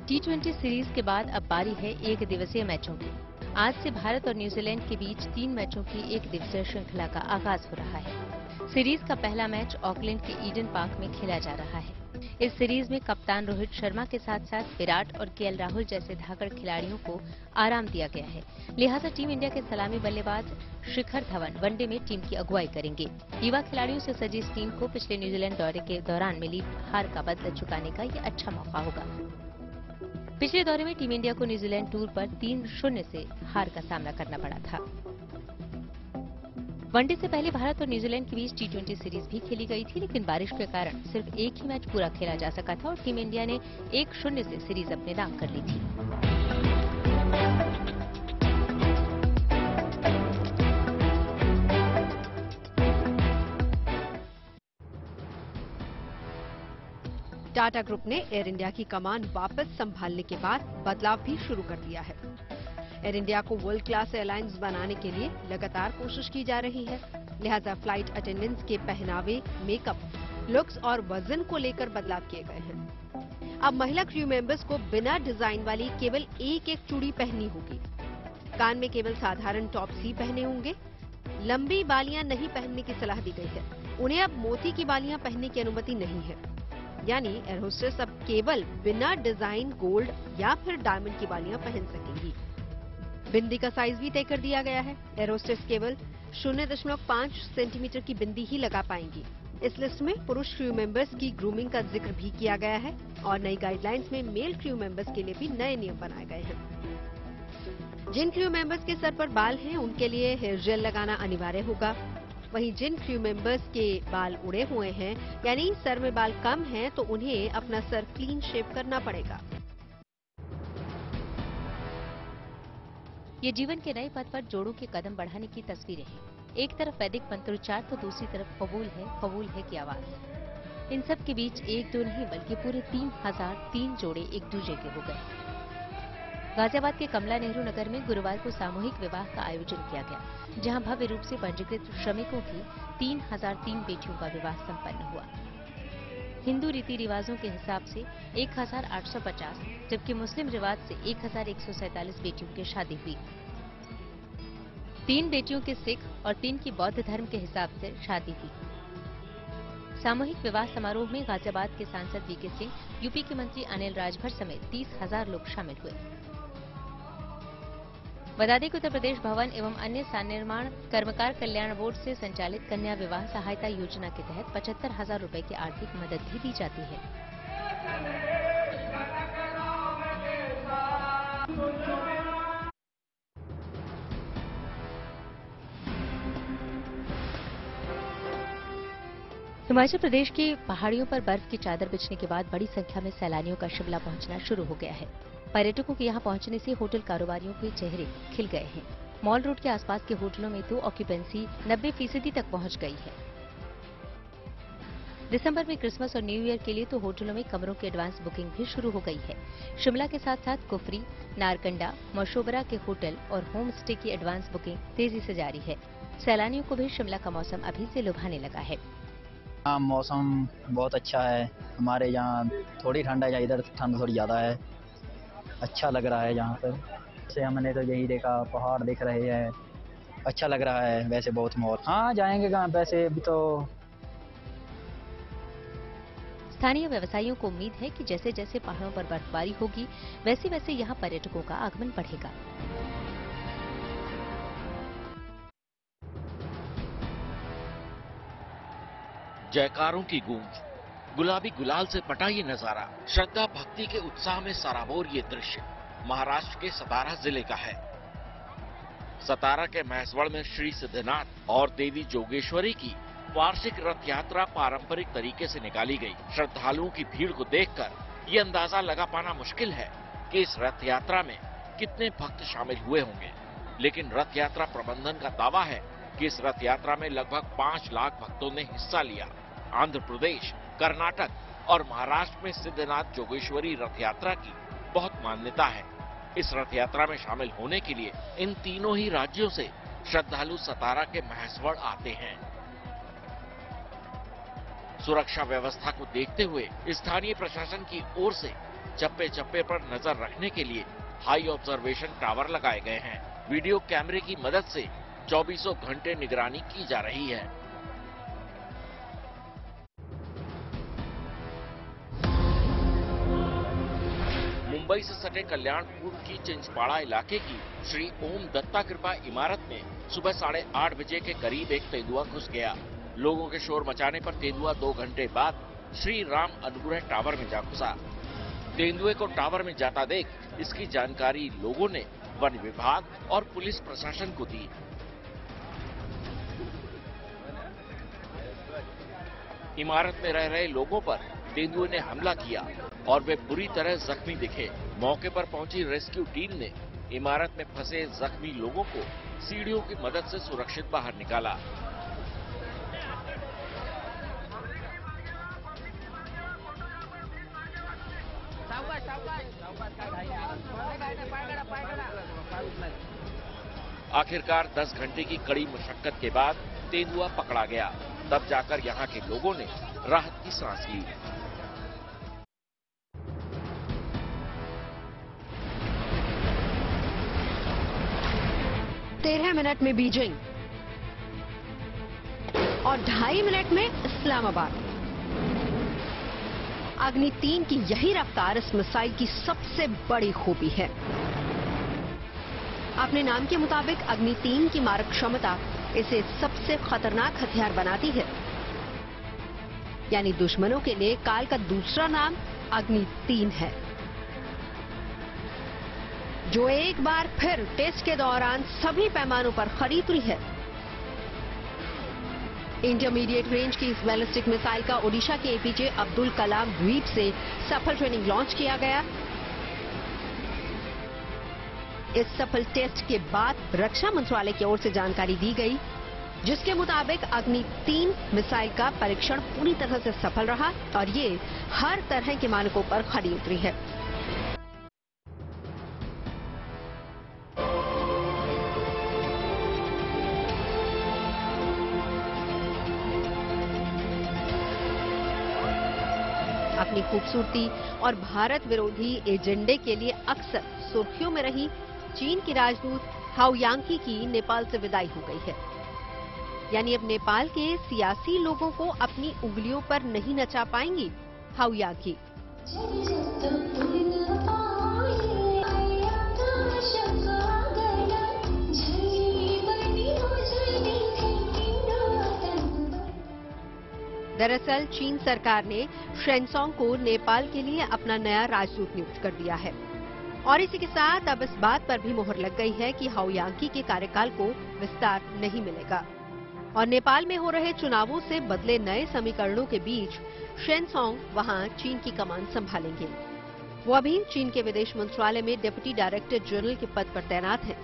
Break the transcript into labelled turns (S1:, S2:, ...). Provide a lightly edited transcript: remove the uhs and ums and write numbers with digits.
S1: T20 series के बाद अब बारी है एक दिवसीय मैचों की। आज से भारत और न्यूजीलैंड के बीच 3 मैचों की एक दिवसीय श्रृंखला का आगाज हो रहा है। सीरीज का पहला मैच ऑकलैंड के ईडन पार्क में खेला जा रहा है। इस सीरीज में कप्तान रोहित शर्मा के साथ साथ विराट और केएल राहुल जैसे धाकड़ खिलाड़ियों को आराम दिया गया है। लिहाजा टीम इंडिया के सलामी बल्लेबाज शिखर धवन वनडे में टीम की अगुवाई करेंगे। युवा खिलाड़ियों से सजी इस टीम को पिछले न्यूजीलैंड दौरे के दौरान मिली हार का बदला चुकाने का ये अच्छा मौका होगा। पिछले दौरे में टीम इंडिया को न्यूजीलैंड टूर पर 3-0 से हार का सामना करना पड़ा था। वनडे से पहले भारत और न्यूजीलैंड के बीच T20 सीरीज भी खेली गई थी, लेकिन बारिश के कारण सिर्फ एक ही मैच पूरा खेला जा सका था और टीम इंडिया ने 1-0 से सीरीज अपने नाम कर ली थी।
S2: टाटा ग्रुप ने एयर इंडिया की कमान वापस संभालने के बाद बदलाव भी शुरू कर दिया है। एयर इंडिया को वर्ल्ड क्लास एयरलाइंस बनाने के लिए लगातार कोशिश की जा रही है। लिहाजा फ्लाइट अटेंडेंट्स के पहनावे, मेकअप, लुक्स और वजन को लेकर बदलाव किए गए हैं। अब महिला क्रू मेंबर्स को बिना डिजाइन वाली केवल एक चूड़ी पहननी होगी। कान में केवल साधारण टॉप्स ही पहने होंगे। लंबी बालियां नहीं पहनने की सलाह दी गई है। उन्हें अब मोती की बालियां पहनने की अनुमति नहीं है। यानी एयर होस्टेस अब केवल बिना डिजाइन गोल्ड या फिर डायमंड की बालियां पहन सकेंगी। बिंदी का साइज भी तय कर दिया गया है। एयर होस्टेस केवल 0.5 सेंटीमीटर की बिंदी ही लगा पाएंगी। इस लिस्ट में पुरुष क्रू मेंबर्स की ग्रूमिंग का जिक्र भी किया गया है और नई गाइडलाइंस में मेल क्रू मेंबर्स के लिए भी नए नियम बनाए गए हैं। जिन क्रू मेंबर्स के सर पर बाल हैं, उनके लिए हेयर जेल लगाना अनिवार्य होगा। वहीं जिन क्रू मेंबर्स के बाल उड़े हुए हैं, यानी सर में बाल कम हैं, तो उन्हें अपना सर क्लीन शेव करना पड़ेगा।
S1: ये जीवन के नए पथ पर जोड़ों के कदम बढ़ाने की तस्वीरें हैं। एक तरफ वैदिक मंत्रोच्चार तो दूसरी तरफ कबूल है की आवाज। इन सब के बीच एक दो नहीं बल्कि पूरे 3003 जोड़े एक दूसरे के हो गए। गाजियाबाद के कमला नेहरू नगर में गुरुवार को सामूहिक विवाह का आयोजन किया गया, जहां भव्य रूप से पंजीकृत श्रमिकों की 3003 बेटियों का विवाह संपन्न हुआ। हिंदू रीति रिवाजों के हिसाब से 1850, जबकि मुस्लिम रिवाज से 1147 बेटियों की शादी हुई। 3 बेटियों के सिख और 3 की बौद्ध धर्म के हिसाब से शादी हुई। सामूहिक विवाह समारोह में गाजियाबाद के सांसद वीके सिंह, यूपी के मंत्री अनिल राजभर समेत 30,000 लोग शामिल हुए। बता दें कि उत्तर प्रदेश भवन एवं अन्य निर्माण कर्मकार कल्याण बोर्ड से संचालित कन्या विवाह सहायता योजना के तहत 75,000 रुपए की आर्थिक मदद भी दी जाती है। हिमाचल प्रदेश की पहाड़ियों पर बर्फ की चादर बिछने के बाद बड़ी संख्या में सैलानियों का शिमला पहुंचना शुरू हो गया है। पर्यटकों के यहां पहुंचने से होटल कारोबारियों के चेहरे खिल गए हैं। मॉल रोड के आसपास के होटलों में तो ऑक्यूपेंसी 90% तक पहुंच गई है। दिसंबर में क्रिसमस और न्यू ईयर के लिए तो होटलों में कमरों की एडवांस बुकिंग भी शुरू हो गई है। शिमला के साथ साथ कुफरी, नारकंडा, मशोबरा के होटल और होम स्टे की एडवांस बुकिंग तेजी से जारी है। सैलानियों को भी शिमला का मौसम अभी से लुभाने लगा है।
S3: मौसम बहुत अच्छा है। हमारे यहाँ थोड़ी ठंड है, इधर ठंड थोड़ी ज्यादा है। अच्छा लग रहा है यहाँ पर। वैसे हमने तो यही देखा, पहाड़ दिख रहे हैं, अच्छा लग रहा है। वैसे बहुत मौत, हाँ जाएंगे कहाँ, वैसे अभी तो।
S1: स्थानीय व्यवसायियों को उम्मीद है कि जैसे जैसे पहाड़ों पर बर्फबारी होगी, वैसे वैसे यहाँ पर्यटकों का आगमन बढ़ेगा।
S4: जयकारों की गूंज, गुलाबी गुलाल से पटा ये नजारा, श्रद्धा भक्ति के उत्साह में सराबोर ये दृश्य महाराष्ट्र के सतारा जिले का है। सतारा के महसवड़ में श्री सिद्धनाथ और देवी जोगेश्वरी की वार्षिक रथ यात्रा पारंपरिक तरीके से निकाली गई। श्रद्धालुओं की भीड़ को देखकर ये अंदाजा लगा पाना मुश्किल है कि इस रथ यात्रा में कितने भक्त शामिल हुए होंगे, लेकिन रथ यात्रा प्रबंधन का दावा है कि इस रथ यात्रा में लगभग 5 लाख भक्तों ने हिस्सा लिया। आंध्र प्रदेश, कर्नाटक और महाराष्ट्र में सिद्धनाथ जोगेश्वरी रथ यात्रा की बहुत मान्यता है। इस रथ यात्रा में शामिल होने के लिए इन तीनों ही राज्यों से श्रद्धालु सतारा के महसवड़ आते हैं। सुरक्षा व्यवस्था को देखते हुए स्थानीय प्रशासन की ओर से चप्पे चप्पे पर नजर रखने के लिए हाई ऑब्जर्वेशन टावर लगाए गए हैं। वीडियो कैमरे की मदद से 24 घंटे निगरानी की जा रही है। मुंबई से सटे कल्याणपुर की चिंचपाड़ा इलाके की श्री ओम दत्ता कृपा इमारत में सुबह 8:30 बजे के करीब एक तेंदुआ घुस गया। लोगों के शोर मचाने पर तेंदुआ 2 घंटे बाद श्री राम अनुग्रह टावर में जा घुसा। तेंदुए को टावर में जाता देख इसकी जानकारी लोगों ने वन विभाग और पुलिस प्रशासन को दी। इमारत में रह रहे लोगों पर तेंदुए ने हमला किया और वे बुरी तरह जख्मी दिखे। मौके पर पहुंची रेस्क्यू टीम ने इमारत में फंसे जख्मी लोगों को सीढ़ियों की मदद से सुरक्षित बाहर निकाला। आखिरकार 10 घंटे की कड़ी मशक्कत के बाद तेंदुआ पकड़ा गया। तब जाकर यहां के लोगों ने राहत की सांस ली।
S2: तेरह मिनट में बीजिंग और 2.5 मिनट में इस्लामाबाद। अग्नि 3 की यही रफ्तार इस मिसाइल की सबसे बड़ी खूबी है। अपने नाम के मुताबिक अग्नि 3 की मारक क्षमता इसे सबसे खतरनाक हथियार बनाती है। यानी दुश्मनों के लिए काल का दूसरा नाम अग्नि 3 है, जो एक बार फिर टेस्ट के दौरान सभी पैमानों पर खरी उतरी है। इंटरमीडिएट रेंज की इस बैलिस्टिक मिसाइल का ओडिशा के एपीजे अब्दुल कलाम द्वीप से सफल ट्रेनिंग लॉन्च किया गया। इस सफल टेस्ट के बाद रक्षा मंत्रालय की ओर से जानकारी दी गई, जिसके मुताबिक अग्नि 3 मिसाइल का परीक्षण पूरी तरह से सफल रहा और ये हर तरह के मानकों पर खरी उतरी है। अपनी खूबसूरती और भारत विरोधी एजेंडे के लिए अक्सर सुर्खियों में रही चीन की राजदूत हाउ यांकी की नेपाल से विदाई हो गई है। यानी अब नेपाल के सियासी लोगों को अपनी उंगलियों पर नहीं नचा पाएंगी हाउ यांकी। दरअसल चीन सरकार ने शेनसोंग को नेपाल के लिए अपना नया राजदूत नियुक्त कर दिया है और इसी के साथ अब इस बात पर भी मोहर लग गई है कि हाउ यांकी के कार्यकाल को विस्तार नहीं मिलेगा और नेपाल में हो रहे चुनावों से बदले नए समीकरणों के बीच शेनसोंग वहां चीन की कमान संभालेंगे। वो अभी चीन के विदेश मंत्रालय में डिप्टी डायरेक्टर जनरल के पद पर तैनात हैं।